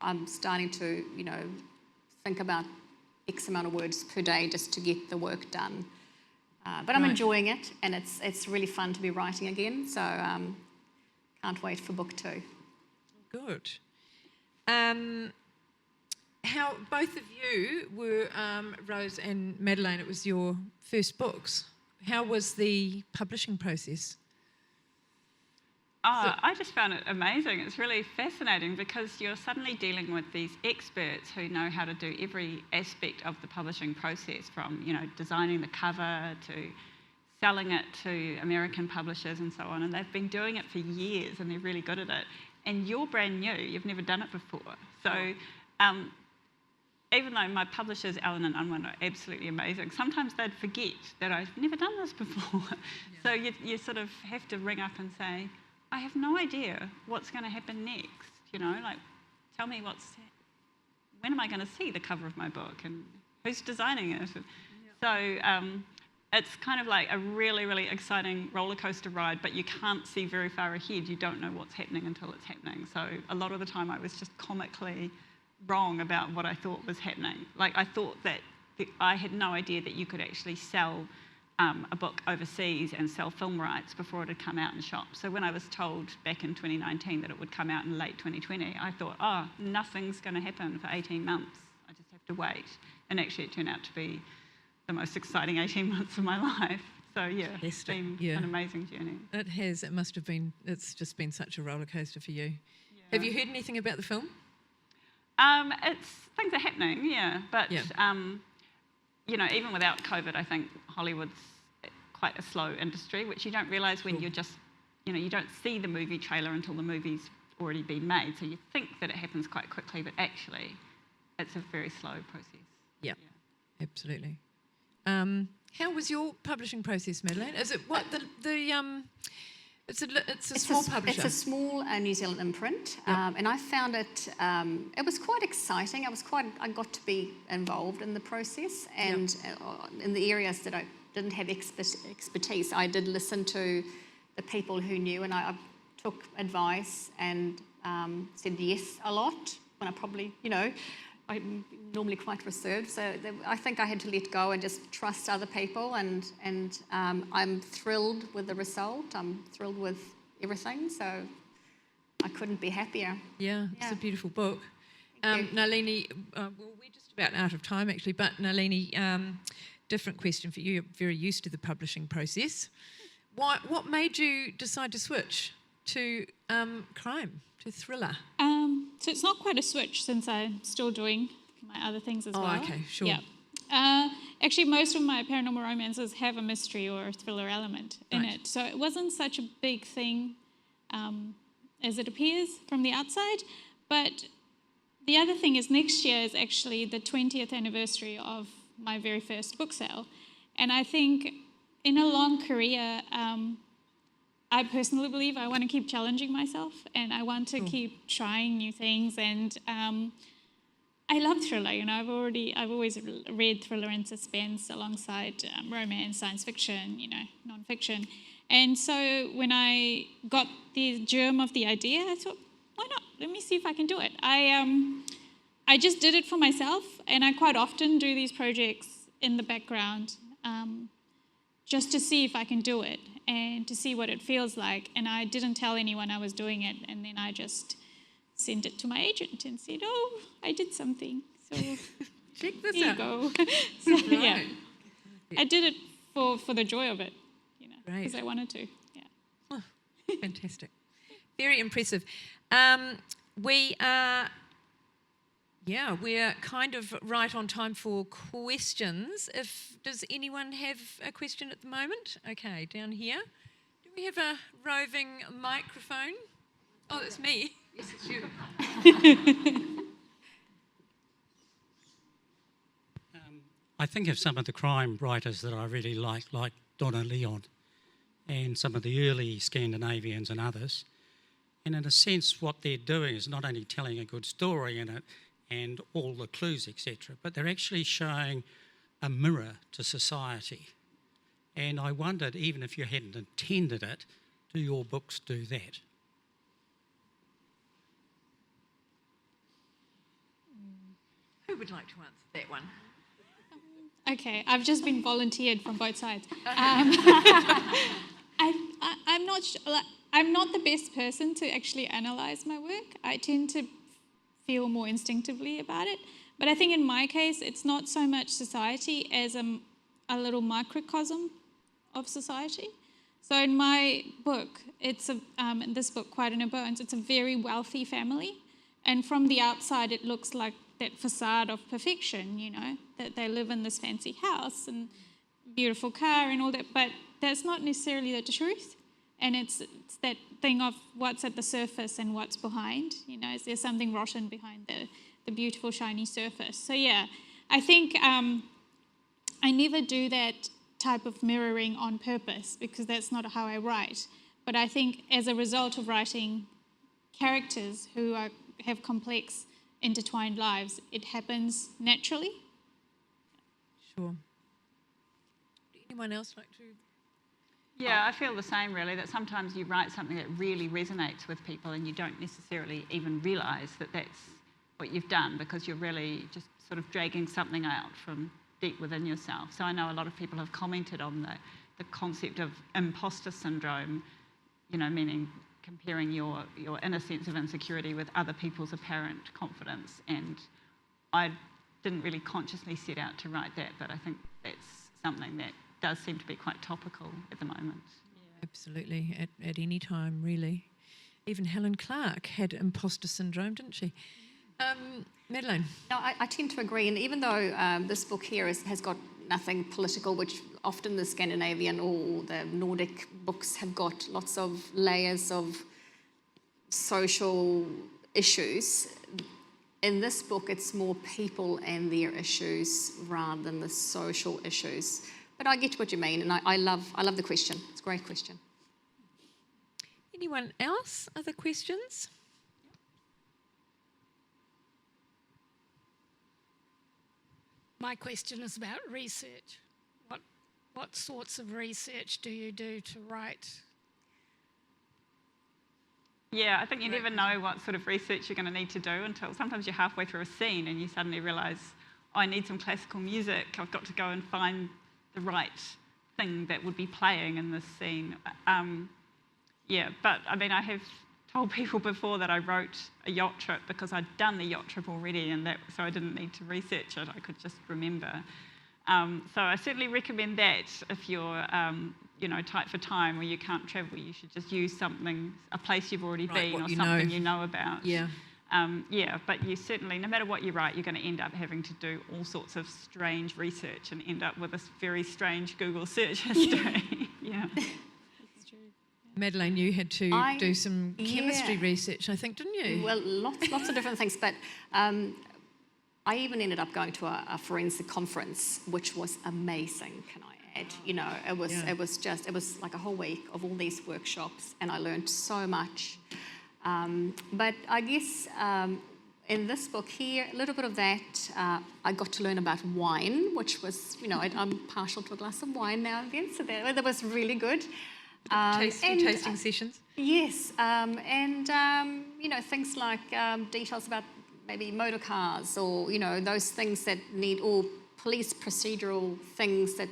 I'm starting to, think about X amount of words per day just to get the work done. But I'm enjoying it, and it's really fun to be writing again. So can't wait for book 2. Good. how both of you were, Rose and Madeleine, it was your first books. How was the publishing process? Oh, I just found it amazing. It's really fascinating because you're suddenly dealing with these experts who know how to do every aspect of the publishing process, from, you know, designing the cover to selling it to American publishers and so on. And they've been doing it for years and they're really good at it. And you're brand new, you've never done it before. So even though my publishers, Allen and Unwin, are absolutely amazing, sometimes they'd forget that I've never done this before. So you sort of have to ring up and say, I have no idea what's going to happen next, you know, like, tell me when am I going to see the cover of my book and who's designing it? So it's kind of like a really, really exciting roller coaster ride, but you can't see very far ahead. You don't know what's happening until it's happening. So a lot of the time I was just comically wrong about what I thought was happening. Like, I thought that I had no idea that you could actually sell a book overseas and sell film rights before it had come out in shops. So when I was told back in 2019 that it would come out in late 2020, I thought, oh, nothing's going to happen for 18 months. I just have to wait. And actually it turned out to be the most exciting 18 months of my life. So yeah, it's been an amazing journey. It has. It must have been. It's just been such a roller coaster for you. Yeah. Have you heard anything about the film? Things are happening, yeah. But you know, even without COVID, I think Hollywood's quite a slow industry, which you don't realise when you're just, you know, you don't see the movie trailer until the movie's already been made. So you think that it happens quite quickly, but actually, it's a very slow process. Yeah, absolutely. How was your publishing process, Madeleine? Is it what it's a small publisher? It's a small New Zealand imprint, and I found it. It was quite exciting. I got to be involved in the process, and in the areas that I didn't have expertise, I did listen to the people who knew, and I took advice and said yes a lot when I probably, you know, I'm normally quite reserved, so I think I had to let go and just trust other people, and I'm thrilled with the result. I'm thrilled with everything, so I couldn't be happier. Yeah, it's a beautiful book. Nalini, well, we're just about out of time actually, but Nalini, different question for you. You're very used to the publishing process. What made you decide to switch to crime, to thriller? So it's not quite a switch, since I'm still doing my other things as well. Oh, okay, sure. Yeah. Actually, most of my paranormal romances have a mystery or a thriller element in it. So it wasn't such a big thing as it appears from the outside. But the other thing is, next year is actually the 20th anniversary of my very first book sale. And I think in a long career, I personally believe I want to keep challenging myself, and I want to keep trying new things. And I love thriller. You know, I've always read thriller and suspense alongside romance, science fiction, you know, non-fiction. And so when I got the germ of the idea, I thought, why not? Let me see if I can do it. I just did it for myself, and I quite often do these projects in the background just to see if I can do it and to see what it feels like. And I didn't tell anyone I was doing it, and then I just sent it to my agent and said, oh, I did something. So check this here out. you go. So, yeah. I did it for the joy of it, you know, because I wanted to. Yeah. Oh, fantastic. Very impressive. We're kind of right on time for questions. Does anyone have a question at the moment? Okay, down here. Do we have a roving microphone? Oh, it's me. Yes, it's you. I think of some of the crime writers that I really like Donna Leon and some of the early Scandinavians and others. And in a sense, what they're doing is not only telling a good story in it and all the clues, etc., but they're actually showing a mirror to society. And I wondered, even if you hadn't intended it, do your books do that? Who would like to answer that one? Okay, I've just been volunteered from both sides. I'm not the best person to actually analyse my work. I tend to feel more instinctively about it. But I think in my case, it's not so much society as a little microcosm of society. So in my book, in this book, Quiet in Her Bones, it's a very wealthy family. And from the outside, it looks like that facade of perfection, that they live in this fancy house and beautiful car and all that. But that's not necessarily the truth. And it's that thing of what's at the surface and what's behind. Is there something rotten behind the beautiful, shiny surface? So, yeah, I think I never do that type of mirroring on purpose because that's not how I write. But I think as a result of writing characters who have complex, intertwined lives, it happens naturally. Sure. Would anyone else like to? Yeah, I feel the same really, that sometimes you write something that really resonates with people and you don't necessarily even realise that that's what you've done because you're really just sort of dragging something out from deep within yourself. So I know a lot of people have commented on the concept of imposter syndrome, meaning comparing your inner sense of insecurity with other people's apparent confidence. And I didn't really consciously set out to write that, but I think that's something that does seem to be quite topical at the moment. Yeah. Absolutely, at any time, really. Even Helen Clark had imposter syndrome, didn't she? Madeleine? No, I tend to agree, and even though this book here has got nothing political, which often the Scandinavian or the Nordic books have got lots of layers of social issues, in this book it's more people and their issues rather than the social issues. But I get what you mean, and I love the question. It's a great question. Anyone else? Other questions? My question is about research. What sorts of research do you do to write? Yeah, I think you never know what sort of research you're going to need to do until sometimes you're halfway through a scene and you suddenly realise, I need some classical music. I've got to go and find the right thing that would be playing in this scene. But I mean, I have told people before that I wrote a yacht trip because I'd done the yacht trip already, and so I didn't need to research it. I could just remember. So I certainly recommend that if you're, tight for time or you can't travel, you should just use a place you've already been or something you know about. Yeah. But you certainly, no matter what you write, you're going to end up having to do all sorts of strange research and end up with this very strange Google search history. Yeah. Madeleine, you had to do some chemistry research, I think, didn't you? Well, lots of different things, but I even ended up going to a forensic conference, which was amazing, can I add? It was like a whole week of all these workshops, and I learned so much. But I guess in this book here, a little bit of that, I got to learn about wine, which was, I'm partial to a glass of wine now and then, so that was really good. Tasting sessions? Yes, things like details about maybe motor cars or, those things that need, or police procedural things that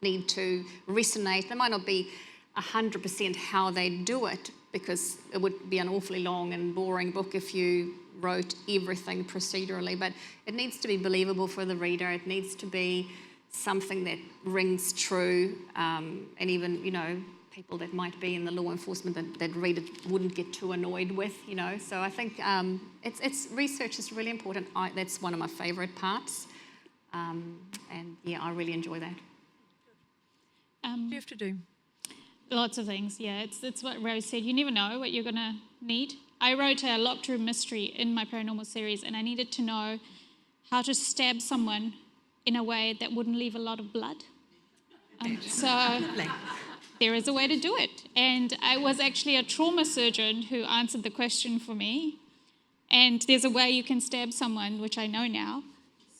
need to resonate. They might not be 100% how they do it, because it would be an awfully long and boring book if you wrote everything procedurally, but it needs to be believable for the reader. It needs to be something that rings true, and even, people that might be in the law enforcement that read it wouldn't get too annoyed with, So I think it's research is really important. That's one of my favourite parts, and I really enjoy that. What do you have to do? Lots of things, yeah. It's what Rose said. You never know what you're going to need. I wrote a locked room mystery in my paranormal series, and I needed to know how to stab someone in a way that wouldn't leave a lot of blood. So there is a way to do it. And I was actually a trauma surgeon who answered the question for me. And there's a way you can stab someone, which I know now.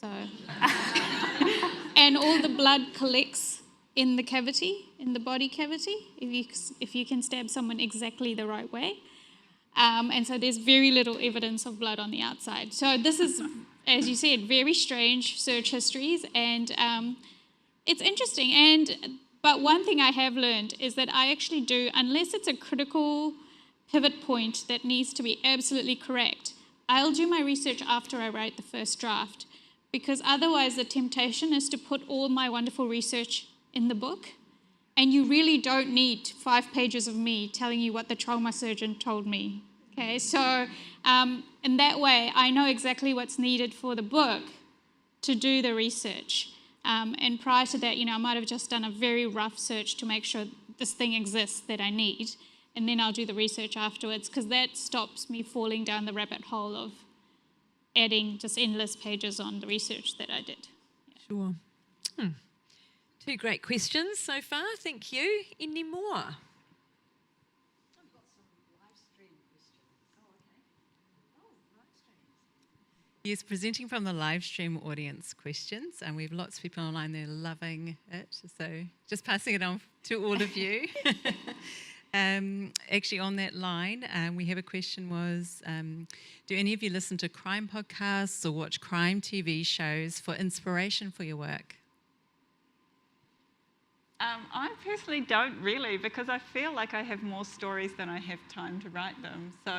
So, and all the blood collects in the cavity, in the body cavity, if you can stab someone exactly the right way. And so there's very little evidence of blood on the outside. So this is, as you said, very strange search histories, and it's interesting. But one thing I have learned is that I actually do, unless it's a critical pivot point that needs to be absolutely correct, I'll do my research after I write the first draft, because otherwise the temptation is to put all my wonderful research in the book, and you really don't need 5 pages of me telling you what the trauma surgeon told me. Okay, so in that way, I know exactly what's needed for the book to do the research. And prior to that, I might have just done a very rough search to make sure this thing exists that I need, and then I'll do the research afterwards, because that stops me falling down the rabbit hole of adding just endless pages on the research that I did. Sure. 2 great questions so far. Thank you. Any more? Yes, presenting from the live stream audience questions, and we have lots of people online there loving it, so just passing it on to all of you. Actually, on that line, we have a question was, do any of you listen to crime podcasts or watch crime TV shows for inspiration for your work? I personally don't really, because I feel like I have more stories than I have time to write them. So,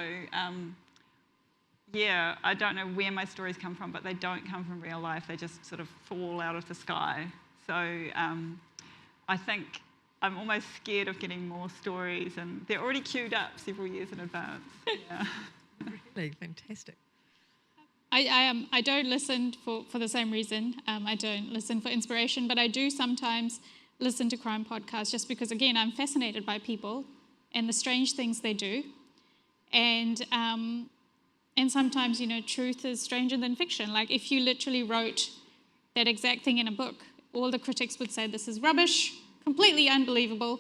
yeah, I don't know where my stories come from, but they don't come from real life. They just sort of fall out of the sky. So I think I'm almost scared of getting more stories, and they're already queued up several years in advance. Yeah. Really fantastic. I don't listen for the same reason. I don't listen for inspiration, but I do sometimes listen to crime podcasts just because, again, I'm fascinated by people and the strange things they do. And sometimes, truth is stranger than fiction. Like, if you literally wrote that exact thing in a book, all the critics would say this is rubbish, completely unbelievable.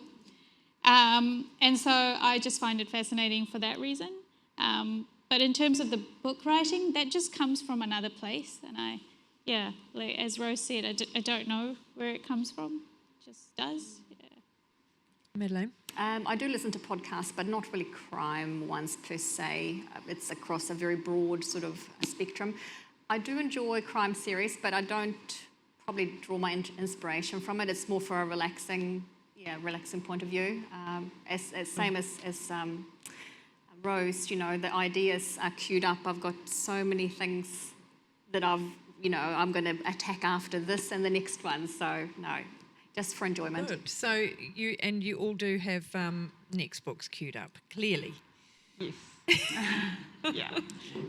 And so I just find it fascinating for that reason. But in terms of the book writing, that just comes from another place. And like as Rose said, I don't know where it comes from. It just does. Yeah. Madeleine? I do listen to podcasts, but not really crime ones per se. It's across a very broad sort of spectrum. I do enjoy crime series, but I don't probably draw my inspiration from it. It's more for a relaxing point of view. Same as Rose, the ideas are queued up. I've got so many things that I'm going to attack after this and the next one. So no, just for enjoyment. Good. So you all do have next books queued up, clearly. Yes. Yeah.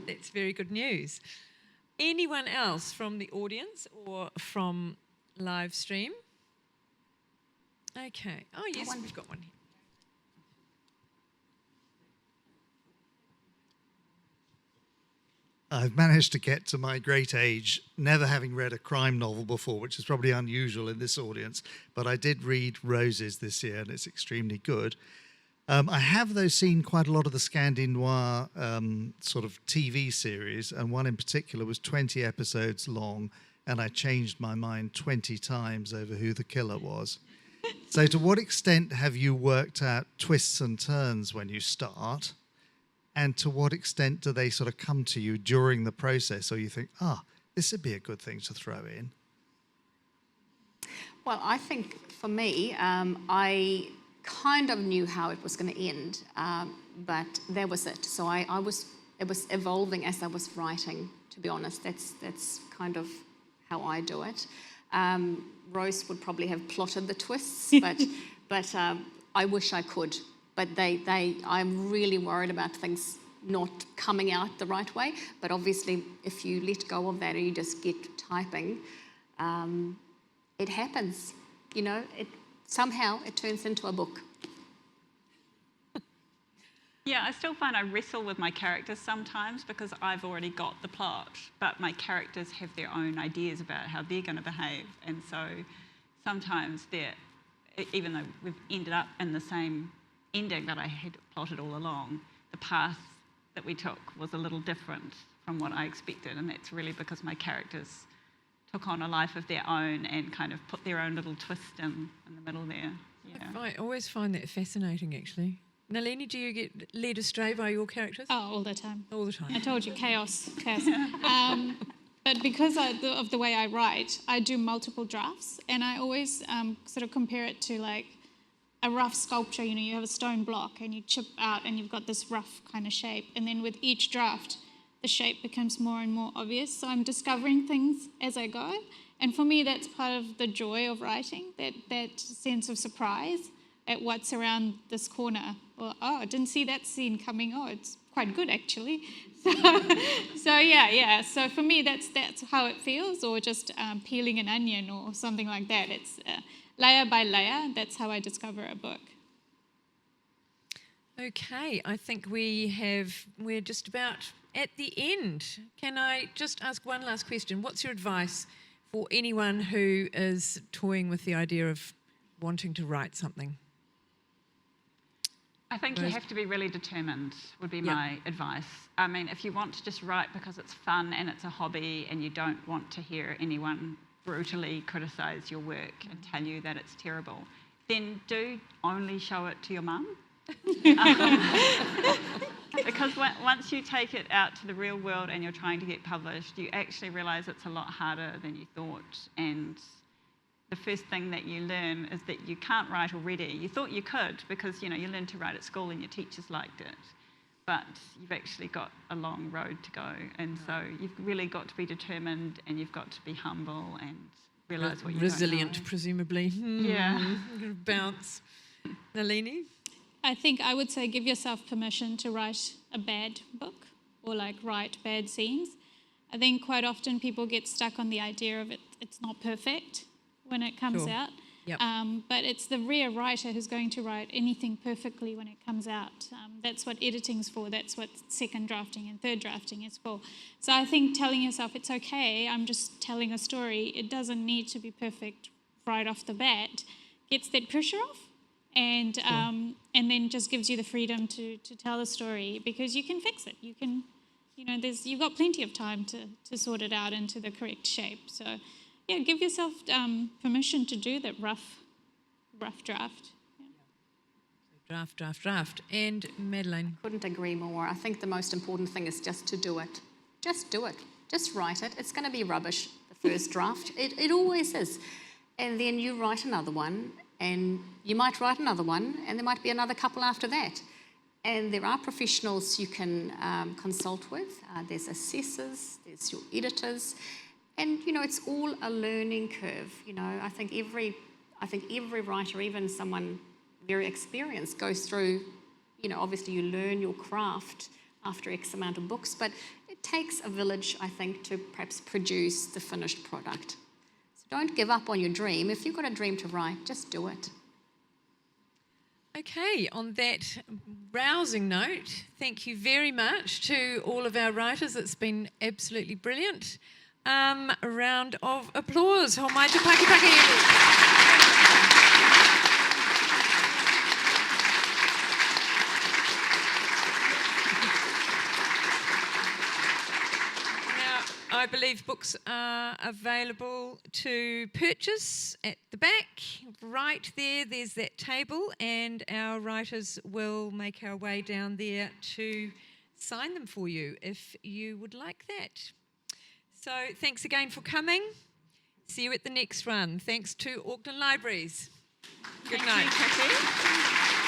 That's very good news. Anyone else from the audience or from live stream? Okay. Oh, yes, we've got one here. I've managed to get to my great age never having read a crime novel before, which is probably unusual in this audience, but I did read Roses this year, and it's extremely good. I have, though, seen quite a lot of the Scandi Noir sort of TV series, and one in particular was 20 episodes long, and I changed my mind 20 times over who the killer was. So to what extent have you worked out twists and turns when you start? And to what extent do they sort of come to you during the process, or you think, this would be a good thing to throw in? Well, I think for me, I kind of knew how it was going to end, but that was it. So it was evolving as I was writing, to be honest. That's kind of how I do it. Rose would probably have plotted the twists, but I wish I could. But I'm really worried about things not coming out the right way. But obviously, if you let go of that and you just get typing, it happens. Somehow it turns into a book. Yeah, I still find I wrestle with my characters sometimes because I've already got the plot, but my characters have their own ideas about how they're going to behave. And so sometimes even though we've ended up in the same ending that I had plotted all along, the path that we took was a little different from what I expected, and that's really because my characters took on a life of their own and kind of put their own little twist in the middle there. Yeah. I always find that fascinating, actually. Nalini, do you get led astray by your characters? Oh, all the time. All the time. I told you, chaos. But because of the way I write, I do multiple drafts, and I always sort of compare it to like a rough sculpture. You have a stone block and you chip out and you've got this rough kind of shape, and then with each draft the shape becomes more and more obvious. So I'm discovering things as I go. And for me, that's part of the joy of writing, that sense of surprise at what's around this corner. Or, oh, I didn't see that scene coming. Oh, it's quite good, actually. So yeah. So for me, that's how it feels, or just peeling an onion or something like that. It's layer by layer. That's how I discover a book. Okay, I think we're just about at the end. Can I just ask one last question? What's your advice for anyone who is toying with the idea of wanting to write something? I think you have to be really determined, would be my advice. I mean, if you want to just write because it's fun and it's a hobby and you don't want to hear anyone brutally criticise your work and tell you that it's terrible, then do only show it to your mum. Because once you take it out to the real world and you're trying to get published, you actually realise it's a lot harder than you thought. And the first thing that you learn is that you can't write already. You thought you could because, you learned to write at school and your teachers liked it. But you've actually got a long road to go. And so you've really got to be determined and you've got to be humble and realise what you resilient, don't know. presumably. Yeah. Bounce. Nalini? I think I would say give yourself permission to write a bad book or write bad scenes. I think quite often people get stuck on the idea of it's not perfect when it comes out. Yep. But it's the rare writer who's going to write anything perfectly when it comes out. That's what editing's for. That's what second drafting and third drafting is for. So I think telling yourself it's okay, I'm just telling a story, it doesn't need to be perfect right off the bat, gets that pressure off. And then just gives you the freedom to tell a story, because you can fix it. You can, you've got plenty of time to sort it out into the correct shape. So, yeah, give yourself permission to do that rough draft. Yeah. Draft. And Madeleine? Couldn't agree more. I think the most important thing is just to do it. Just do it. Just write it. It's going to be rubbish, the first draft. It always is. And then you write another one, and you might write another one, and there might be another couple after that. And there are professionals you can consult with. There's assessors, there's your editors. And, it's all a learning curve. I think every writer, even someone very experienced, goes through, obviously you learn your craft after X amount of books, but it takes a village, I think, to perhaps produce the finished product. So don't give up on your dream. If you've got a dream to write, just do it. Okay, on that rousing note, thank you very much to all of our writers. It's been absolutely brilliant. A round of applause. Homai te Pakipaki. I believe books are available to purchase at the back. Right there's that table, and our writers will make our way down there to sign them for you if you would like that. So thanks again for coming. See you at the next run. Thanks to Auckland Libraries. Good night. Thank you, Kitty.